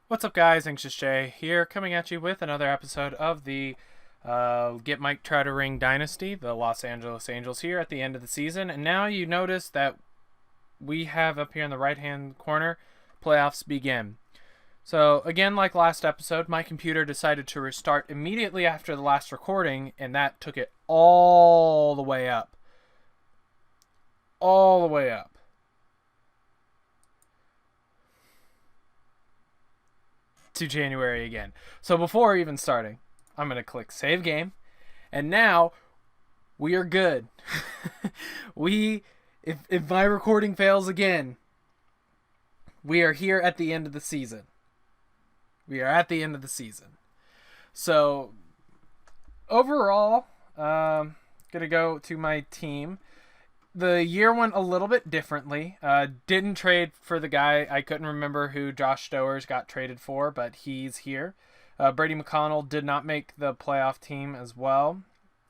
What's up, guys? AnxiousJ here, coming at you with another episode of the Get Mike Trout a Ring Dynasty, the Los Angeles Angels, here at the end of the season. And now you notice that we have up here in the right-hand corner, playoffs begin. So, again, like last episode, my computer decided to restart immediately after the last recording, and that took it all the way up. All the way up. To January again. So before even starting, I'm going to click save game. And now we are good. if my recording fails again, we are here at the end of the season. We are at the end of the season. So overall, gonna go to my team. The year went a little bit differently. Didn't trade for the guy. I couldn't remember who Josh Stowers got traded for, but he's here. Brady McConnell did not make the playoff team as well.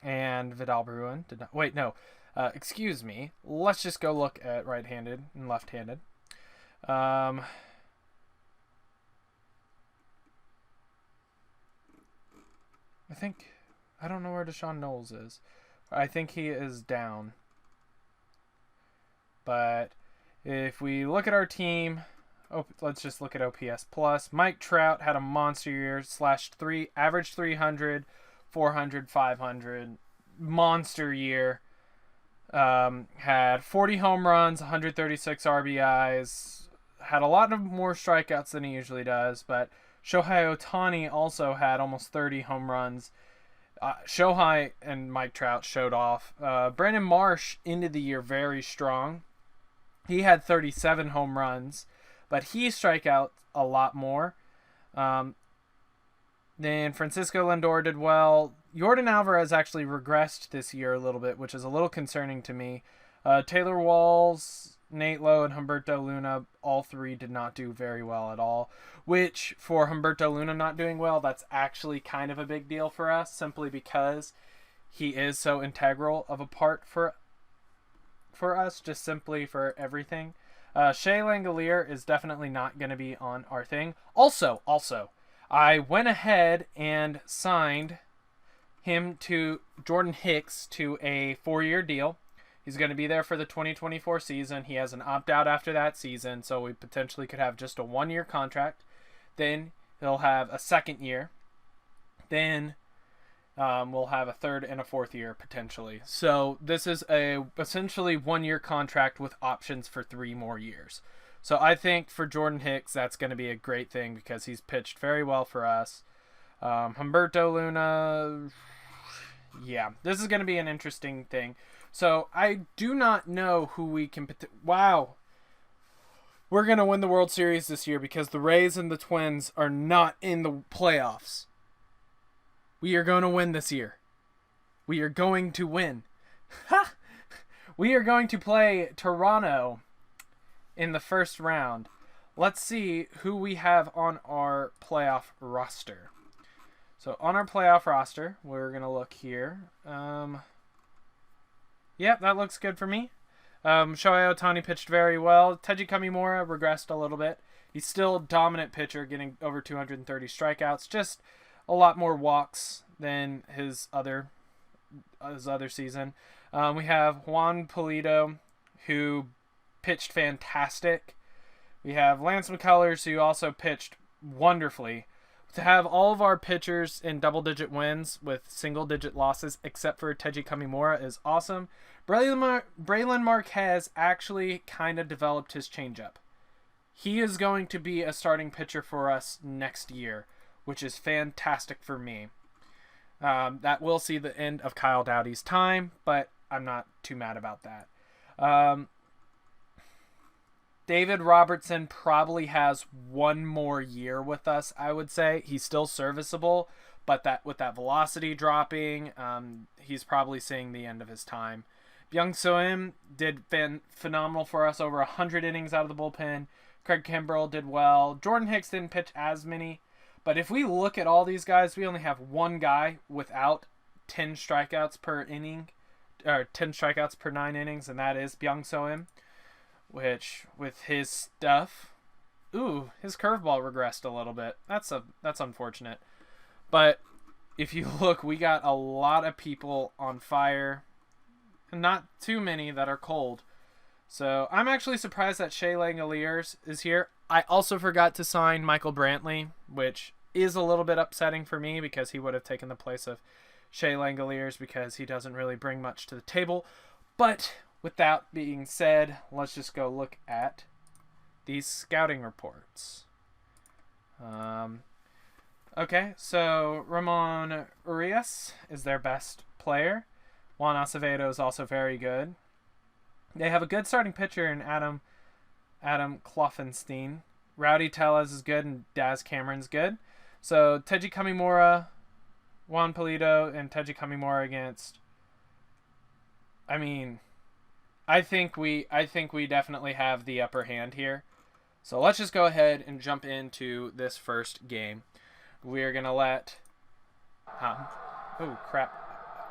And Vidal Bruin did not. Wait, no. Excuse me. Let's just go look at right-handed and left-handed. I think... I don't know where Deshaun Knowles is. I think he is down. But if we look at our team, let's just look at OPS plus. Mike Trout had a monster year, average 300, 400, 500, monster year. Had 40 home runs, 136 RBIs, had a lot of more strikeouts than he usually does. But Shohei Ohtani also had almost 30 home runs. Shohei and Mike Trout showed off. Brandon Marsh ended the year very strong. He had 37 home runs, but he struck out a lot more. Then Francisco Lindor did well. Yordan Alvarez actually regressed this year a little bit, which is a little concerning to me. Taylor Walls, Nate Lowe, and Humberto Luna, all three did not do very well at all. Which, for Humberto Luna not doing well, that's actually kind of a big deal for us, simply because he is so integral of a part for us, just simply for everything. Shea Langolier is definitely not going to be on our thing. Also, I went ahead and signed him to Jordan Hicks to a 4-year deal. He's going to be there for the 2024 season. He has an opt-out after that season, so we potentially could have just a 1-year contract. Then he'll have a second year. Then we'll have a third and a fourth year potentially. So this is a essentially 1-year contract with options for 3 more years. So I think for Jordan Hicks, that's going to be a great thing because he's pitched very well for us. Humberto Luna, yeah, this is going to be an interesting thing. So I do not know who we can... Wow. We're going to win the World Series this year because the Rays and the Twins are not in the playoffs. We are going to win this year. We are going to win. Ha! We are going to play Toronto in the first round. Let's see who we have on our playoff roster. So on our playoff roster, we're going to look here. Yeah, that looks good for me. Shohei Ohtani pitched very well. Teji Kamimura regressed a little bit. He's still a dominant pitcher, getting over 230 strikeouts. Just a lot more walks than his other season. We have Juan Pulido, who pitched fantastic. We have Lance McCullers, who also pitched wonderfully. To have all of our pitchers in double-digit wins with single-digit losses, except for Teji Kamimura, is awesome. Braylon Marquez actually kind of developed his changeup. He is going to be a starting pitcher for us next year, which is fantastic for me. That will see the end of Kyle Dowdy's time, but I'm not too mad about that. David Robertson probably has 1 more year with us, I would say. He's still serviceable, but with that velocity dropping, he's probably seeing the end of his time. Byung-Soim did phenomenal for us, over 100 innings out of the bullpen. Craig Kimbrell did well. Jordan Hicks didn't pitch as many. But if we look at all these guys, we only have 1 guy without 10 strikeouts per inning, or 10 strikeouts per 9 innings, and that is Byung-Soim, which with his stuff ooh, his curveball regressed a little bit. That's unfortunate. But if you look, we got a lot of people on fire. Not too many that are cold. So I'm actually surprised that Shea Langoliers is here. I also forgot to sign Michael Brantley, which is a little bit upsetting for me because he would have taken the place of Shea Langoliers because he doesn't really bring much to the table. But with that being said, let's just go look at these scouting reports. Okay, so Ramon Urias is their best player. Juan Acevedo is also very good. They have a good starting pitcher in Adam Kloffenstein. Rowdy Tellez is good and Daz Cameron's good. So Teji Kamimura, Juan Polito, and Teji Kamimura against. I mean, I think we definitely have the upper hand here. So let's just go ahead and jump into this first game. We're gonna let. Oh crap.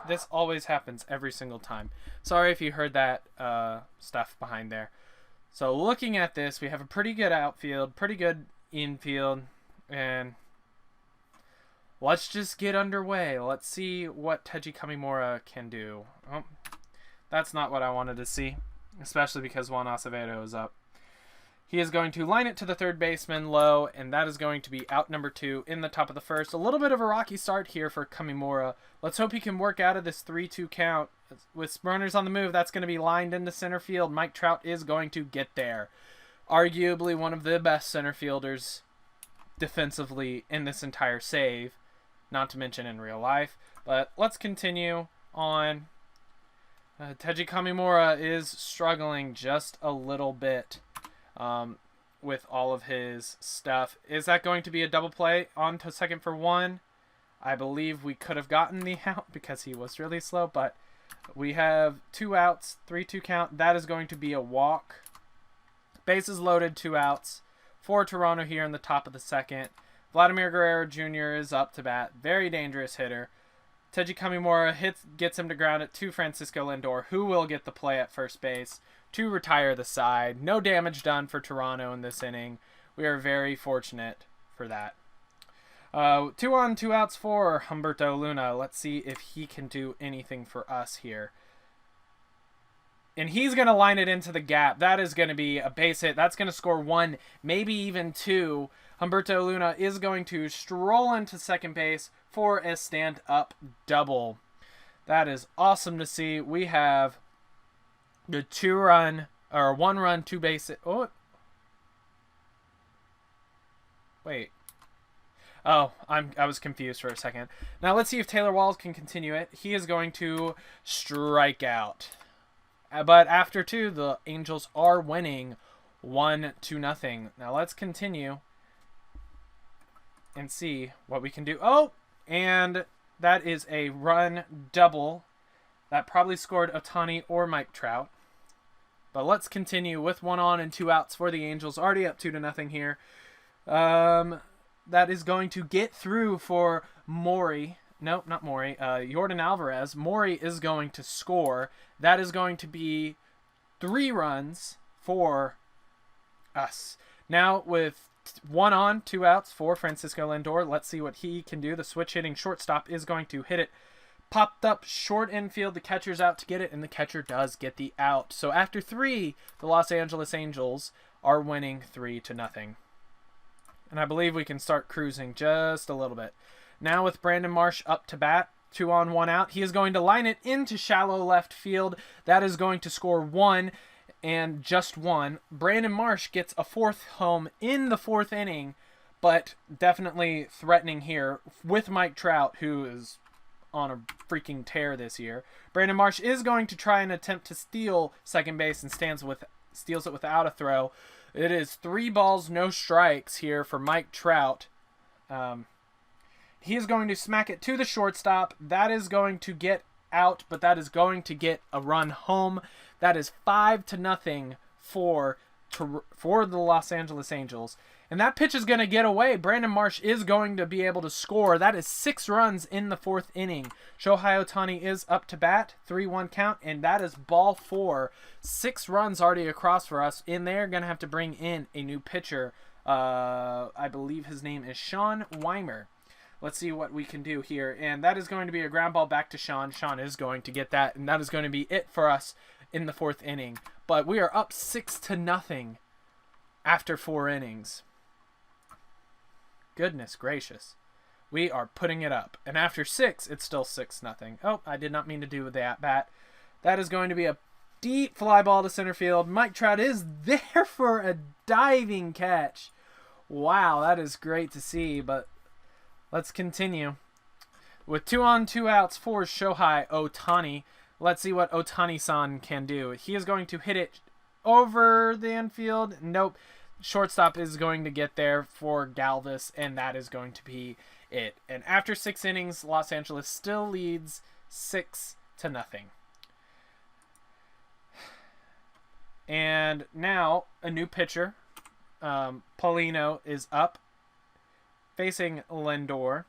This always happens every single time. Sorry if you heard that stuff behind there. So looking at this, we have a pretty good outfield, pretty good infield, and let's just get underway. Let's see what Teji Kamimura can do. Oh, that's not what I wanted to see, especially because Juan Acevedo is up. He is going to line it to the third baseman low, and that is going to be out number 2 in the top of the first. A little bit of a rocky start here for Kamimura. Let's hope he can work out of this 3-2 count. With runners on the move, that's going to be lined into center field. Mike Trout is going to get there. Arguably one of the best center fielders defensively in this entire save, not to mention in real life. But let's continue on. Teji Kamimura is struggling just a little bit. With all of his stuff. Is that going to be a double play on to second for 1? I believe we could have gotten the out because he was really slow, but we have 2 outs, 3-2 count. That is going to be a walk. Bases loaded, 2 outs for Toronto here in the top of the second. Vladimir Guerrero Jr. is up to bat. Very dangerous hitter. Teji Kamimura gets him to ground it to Francisco Lindor, who will get the play at first base to retire the side. No damage done for Toronto in this inning. We are very fortunate for that. 2 on, 2 outs for Humberto Luna. Let's see if he can do anything for us here. And he's going to line it into the gap. That is going to be a base hit. That's going to score 1, maybe even 2. Humberto Luna is going to stroll into second base for a stand-up double. That is awesome to see. We have the 1-run, 2 base hit. Oh, wait. Oh, I was confused for a second. Now let's see if Taylor Walls can continue it. He is going to strike out. But after 2, the Angels are winning 1-0. Now let's continue and see what we can do. Oh, and that is a run double. That probably scored Ohtani or Mike Trout. But let's continue with 1 on and 2 outs for the Angels. Already up 2-0 here. That is going to get through for Maury. Nope, not Maury. Yordan Alvarez. Maury is going to score. That is going to be 3 runs for us. Now with 1 on, 2 outs for Francisco Lindor. Let's see what he can do. The switch hitting shortstop is going to hit it. Popped up short infield. The catcher's out to get it, and the catcher does get the out. So after 3, the Los Angeles Angels are winning 3-0. And I believe we can start cruising just a little bit. Now with Brandon Marsh up to bat, 2 on, 1 out. He is going to line it into shallow left field. That is going to score 1 and just 1. Brandon Marsh gets a 4th home in the 4th inning, but definitely threatening here with Mike Trout, who is on a freaking tear this year. Brandon Marsh is going to try and attempt to steal second base and steals it without a throw. It is 3 balls, no strikes here for Mike Trout. He is going to smack it to the shortstop. That is going to get out, but that is going to get a run home. That is 5-0 for the Los Angeles Angels. And that pitch is going to get away. Brandon Marsh is going to be able to score. That is 6 runs in the 4th inning. Shohei Ohtani is up to bat. 3-1 count, and that is ball 4. 6 runs already across for us, and they're going to have to bring in a new pitcher. I believe his name is Sean Weimer. Let's see what we can do here. And that is going to be a ground ball back to Sean. Sean is going to get that, and that is going to be it for us in the 4th inning. But we are up 6-0 after 4 innings. Goodness gracious. We are putting it up. And after 6, it's still 6-0. Oh, I did not mean to do the at-bat. That is going to be a deep fly ball to center field. Mike Trout is there for a diving catch. Wow, that is great to see, but let's continue. With 2 on 2 outs for Shohei Ohtani, let's see what Ohtani-san can do. He is going to hit it over the infield. Nope. Shortstop is going to get there for Galvis, and that is going to be it. And after 6 innings, Los Angeles still leads 6-0. And now a new pitcher. Paulino is up, facing Lindor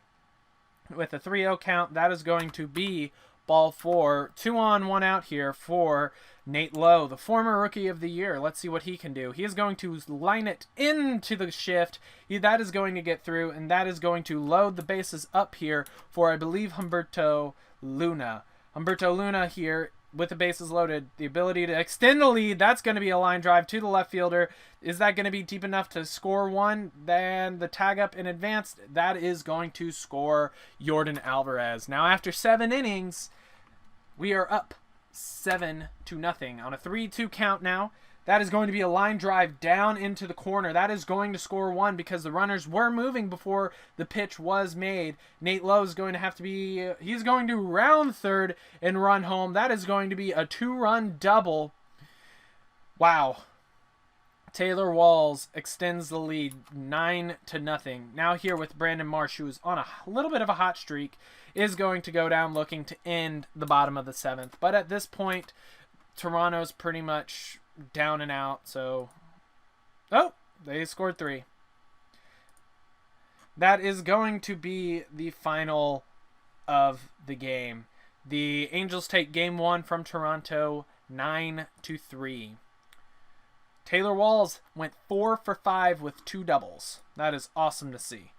with a 3-0 count. That is going to be ball 4. 2 on 1 out here for Nate Lowe, the former Rookie of the Year. Let's see what he can do. He is going to line it into the shift. That is going to get through, and that is going to load the bases up here for, I believe, Humberto Luna. Humberto Luna here with the bases loaded. The ability to extend the lead. That's going to be a line drive to the left fielder. Is that going to be deep enough to score one? Then the tag up in advance. That is going to score Yordan Alvarez. Now after 7 innings, we are up 7-0 on a 3-2 count now. That is going to be a line drive down into the corner. That is going to score 1 because the runners were moving before the pitch was made. Nate Lowe is going to have to be, he's going to round third and run home. That is going to be a 2-run double. Wow. Taylor Walls extends the lead 9-0. Now here with Brandon Marsh, who is on a little bit of a hot streak, is going to go down looking to end the bottom of the 7th. But at this point, Toronto's pretty much down and out. So, oh, they scored 3. That is going to be the final of the game. The Angels take game 1 from Toronto 9-3. Taylor Walls went 4 for 5 with 2 doubles. That is awesome to see.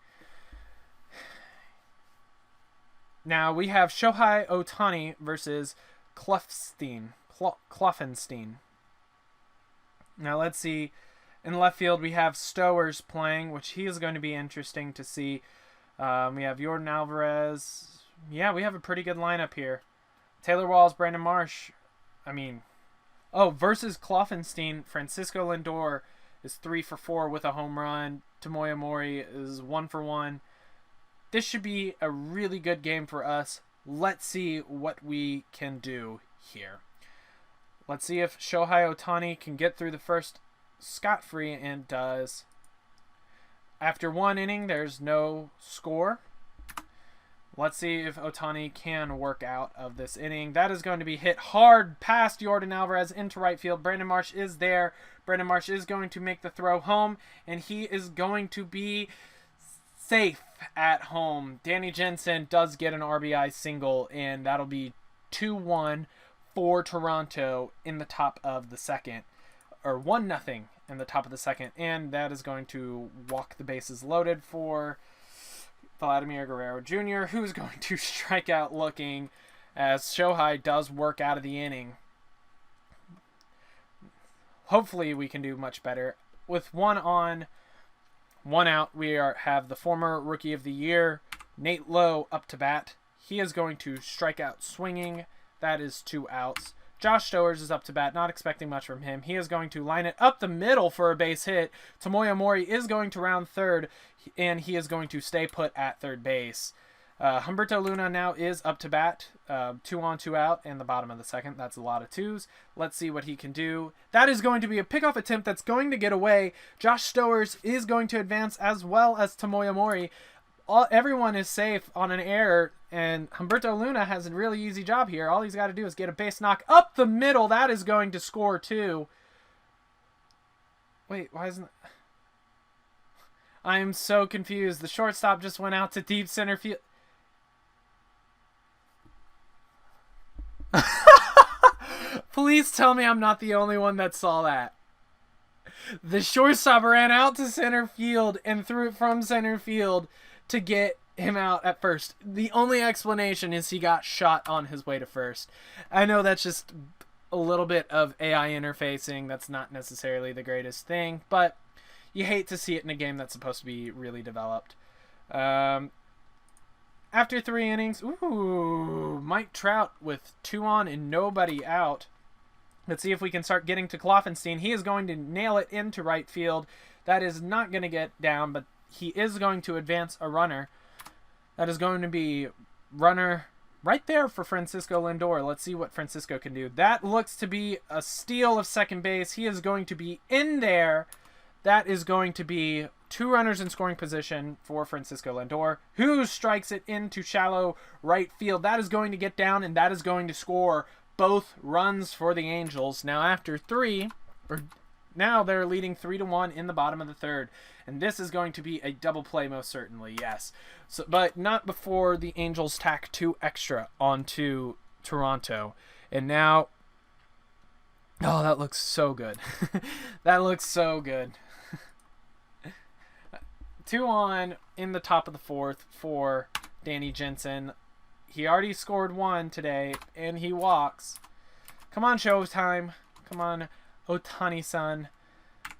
Now we have Shohei Ohtani versus Kloffenstein. Now let's see. In left field we have Stowers playing, which he is going to be interesting to see. We have Yordan Alvarez. Yeah, we have a pretty good lineup here. Taylor Walls, Brandon Marsh. Versus Kloffenstein, Francisco Lindor is 3 for 4 with a home run. Tomoya Mori is 1 for 1. This should be a really good game for us. Let's see what we can do here. Let's see if Shohei Ohtani can get through the first scot-free, and does. After 1 inning, there's no score. Let's see if Ohtani can work out of this inning. That is going to be hit hard past Yordan Alvarez into right field. Brandon Marsh is there. Brandon Marsh is going to make the throw home, and he is going to be safe at home. Danny Jensen does get an RBI single, and that'll be 2-1 for Toronto in the top of the 2nd. Or 1-0 in the top of the 2nd. And that is going to walk the bases loaded for Vladimir Guerrero Jr., who's going to strike out looking as Shohei does work out of the inning. Hopefully we can do much better. With 1 on, 1 out, we have the former Rookie of the Year, Nate Lowe, up to bat. He is going to strike out swinging. That is 2 outs. Josh Stowers is up to bat, not expecting much from him. He is going to line it up the middle for a base hit. Tomoya Mori is going to round third, and he is going to stay put at third base. Humberto Luna now is up to bat, 2 on, 2 out in the bottom of the 2nd. That's a lot of 2s. Let's see what he can do. That is going to be a pickoff attempt that's going to get away. Josh Stowers is going to advance, as well as Tomoya Mori. Everyone is safe on an error, and Humberto Luna has a really easy job here. All he's got to do is get a base knock up the middle. That is going to score 2. Wait, why isn't... I am so confused. The shortstop just went out to deep center field. Please tell me I'm not the only one that saw that. The shortstop ran out to center field and threw it from center field to get him out at first. The only explanation is he got shot on his way to first. I know that's just a little bit of AI interfacing. That's not necessarily the greatest thing, but you hate to see it in a game that's supposed to be really developed. After 3 innings, Mike Trout with 2 on and nobody out. Let's see if we can start getting to Kloffenstein. He is going to nail it into right field. That is not going to get down, but he is going to advance a runner. That is going to be runner right there for Francisco Lindor. Let's see what Francisco can do. That looks to be a steal of second base. He is going to be in there. That is going to be 2 runners in scoring position for Francisco Lindor, who strikes it into shallow right field. That is going to get down, and that is going to score both runs for the Angels. Now after 3, now they're leading 3-1 in the bottom of the 3rd. And this is going to be a double play most certainly, yes. So, but not before the Angels tack 2 extra onto Toronto. And now, oh, that looks so good. That looks so good. 2 on in the top of the 4th for Danny Jensen. He already scored 1 today, and he walks. Come on, Showtime. Come on, Otani-san.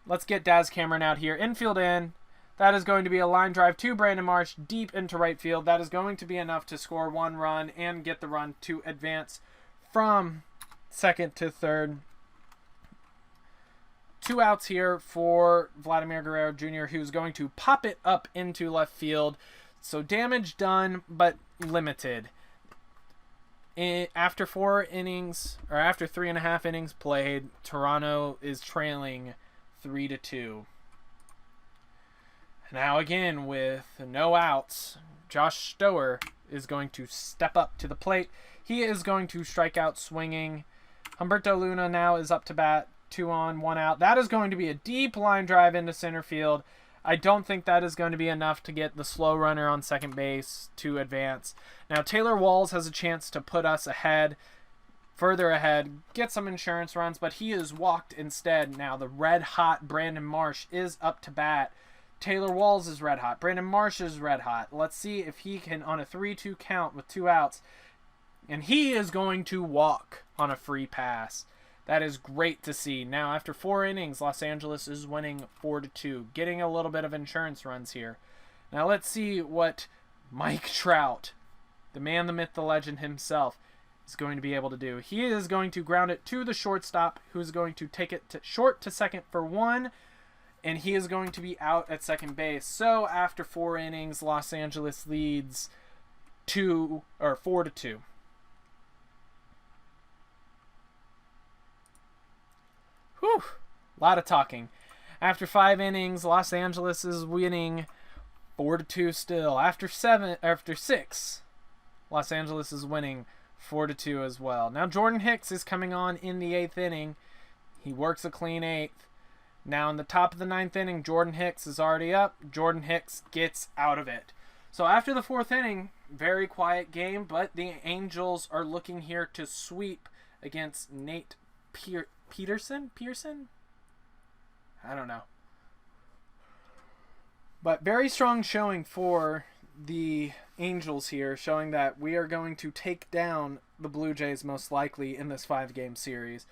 Let's get Daz Cameron out here. Infield in. That is going to be a line drive to Brandon Marsh deep into right field. That is going to be enough to score 1 run and get the run to advance from 2nd to 3rd. 2 outs here for Vladimir Guerrero Jr., who's going to pop it up into left field. So damage done, but limited. After 4 innings, or after 3.5 innings played, Toronto is trailing 3-2. Now again, with no outs, Josh Stower is going to step up to the plate. He is going to strike out swinging. Humberto Luna now is up to bat. 2 on, 1 out. That is going to be a deep line drive into center field. I don't think that is going to be enough to get the slow runner on second base to advance. Now Taylor Walls has a chance to put us ahead, further ahead, get some insurance runs, but he is walked instead. Now the red-hot Brandon Marsh is up to bat. Taylor Walls is red-hot. Brandon Marsh is red-hot. Let's see if he can, on a 3-2 count with 2 outs, and he is going to walk on a free pass. That is great to see. Now, after 4 innings, Los Angeles is winning 4-2, getting a little bit of insurance runs here. Now, let's see what Mike Trout, the man, the myth, the legend himself, is going to be able to do. He is going to ground it to the shortstop, who is going to take it short to second for 1, and he is going to be out at second base. So, after 4 innings, Los Angeles leads 4-2. Whew, a lot of talking. After 5 innings, Los Angeles is winning 4-2 still. After 6, Los Angeles is winning 4-2 as well. Now Jordan Hicks is coming on in the 8th inning. He works a clean 8th. Now in the top of the 9th inning, Jordan Hicks is already up. Jordan Hicks gets out of it. So after the 4th inning, very quiet game, but the Angels are looking here to sweep against Nate Pearson? I don't know. But very strong showing for the Angels here, showing that we are going to take down the Blue Jays most likely in this 5-game series.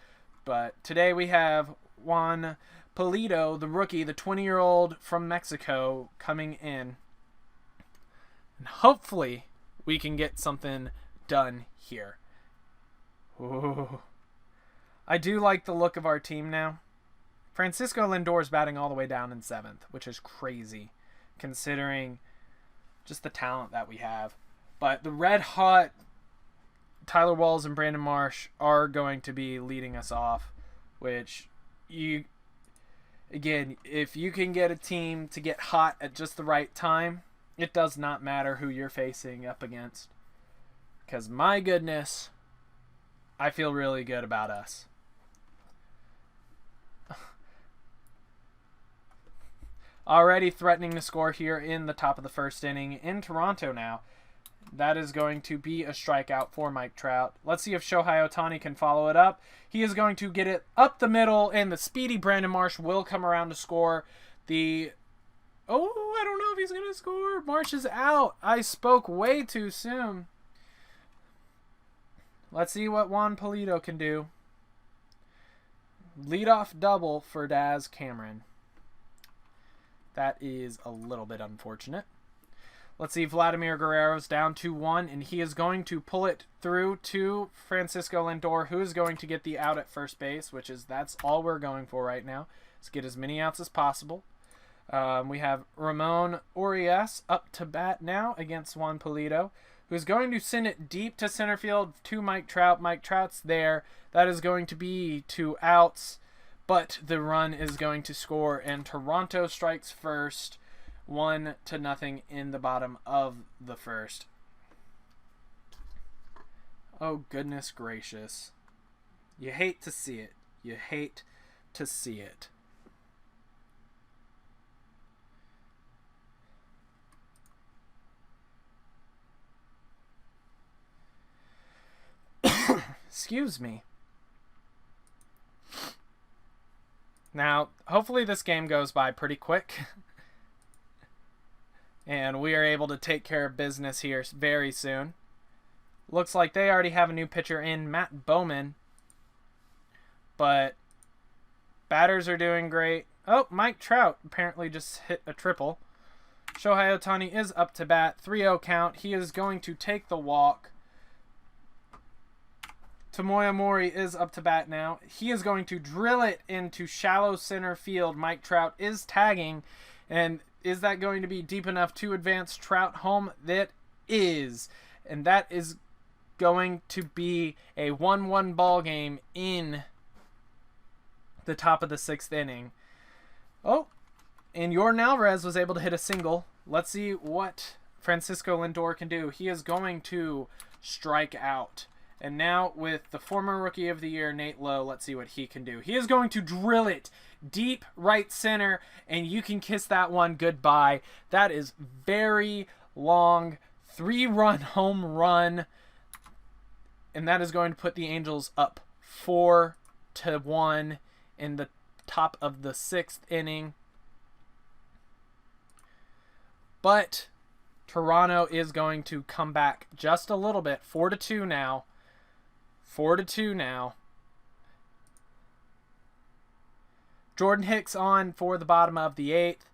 But today we have Juan Pulido, the rookie, the 20-year-old from Mexico, coming in. And hopefully we can get something done here. Ooh. I do like the look of our team now. Francisco Lindor is batting all the way down in 7th, which is crazy considering just the talent that we have. But the red-hot Tyler Walls and Brandon Marsh are going to be leading us off, which again, if you can get a team to get hot at just the right time, it does not matter who you're facing up against. Because my goodness, I feel really good about us. Already threatening to score here in the top of the 1st inning in Toronto now. That is going to be a strikeout for Mike Trout. Let's see if Shohei Ohtani can follow it up. He is going to get it up the middle, and the speedy Brandon Marsh will come around to score. I don't know if he's going to score. Marsh is out. I spoke way too soon. Let's see what Juan Polito can do. Leadoff double for Daz Cameron. That is a little bit unfortunate. Let's see, Vladimir Guerrero's down 2-1, and he is going to pull it through to Francisco Lindor, who is going to get the out at first base, that's all we're going for right now. Let's get as many outs as possible. We have Ramon Urias up to bat now against Juan Polito, who's going to send it deep to center field to Mike Trout. Mike Trout's there. That is going to be 2 outs, but the run is going to score, and Toronto strikes first. 1-0 in the bottom of the first. Oh, goodness gracious. You hate to see it. You hate to see it. Excuse me. Now, hopefully this game goes by pretty quick. And we are able to take care of business here very soon. Looks like they already have a new pitcher in, Matt Bowman. But batters are doing great. Oh, Mike Trout apparently just hit a triple. Shohei Ohtani is up to bat. 3-0 count. He is going to take the walk. Tomoya Mori is up to bat now. He is going to drill it into shallow center field. Mike Trout is tagging, and is that going to be deep enough to advance Trout home? That is. And that is going to be a 1-1 ball game in the top of the 6th inning. Oh, and Yordan Alvarez was able to hit a single. Let's see what Francisco Lindor can do. He is going to strike out. And now with the former Rookie of the Year, Nate Lowe, let's see what he can do. He is going to drill it deep right center, and you can kiss that one goodbye. That is very long. 3-run home run. And that is going to put the Angels up 4-1 in the top of the 6th inning. But Toronto is going to come back just a little bit. 4-2 now. 4-2 now. Jordan Hicks on for the bottom of the 8th.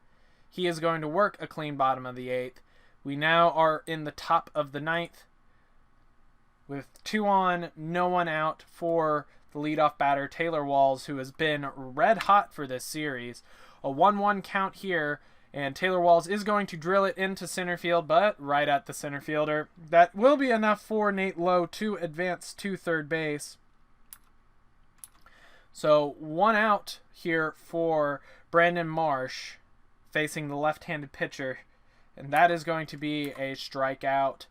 He is going to work a clean bottom of the 8th. We now are in the top of the 9th with 2 on, no one out for the leadoff batter, Taylor Walls, who has been red hot for this series. A 1-1 count here, and Taylor Walls is going to drill it into center field, but right at the center fielder. That will be enough for Nate Lowe to advance to third base. So 1 out here for Brandon Marsh facing the left-handed pitcher, and that is going to be a strikeout.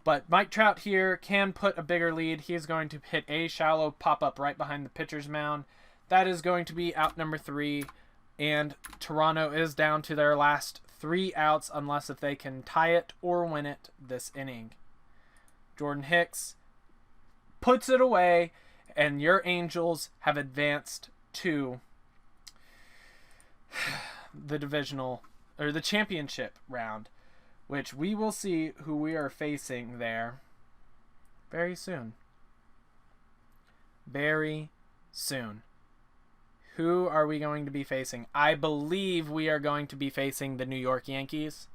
But Mike Trout here can put a bigger lead. He is going to hit a shallow pop-up right behind the pitcher's mound. That is going to be out number 3. And Toronto is down to their last 3 outs unless if they can tie it or win it this inning. Jordan Hicks puts it away, and your Angels have advanced to the the championship round, which we will see who we are facing there very soon. Very soon. Who are we going to be facing? I believe we are going to be facing the New York Yankees,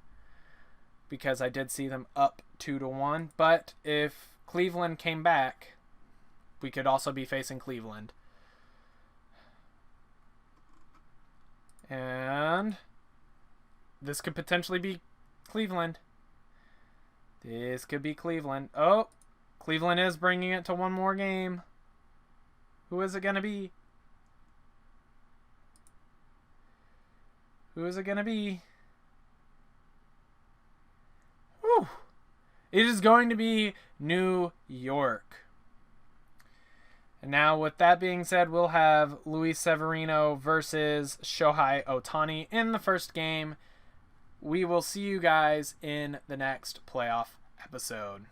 because I did see them up 2-1. But if Cleveland came back, we could also be facing Cleveland. And this could potentially be Cleveland. This could be Cleveland. Oh, Cleveland is bringing it to one more game. Who is it going to be? Who is it going to be? Whew. It is going to be New York. And now, with that being said, we'll have Luis Severino versus Shohei Ohtani in the first game. We will see you guys in the next playoff episode.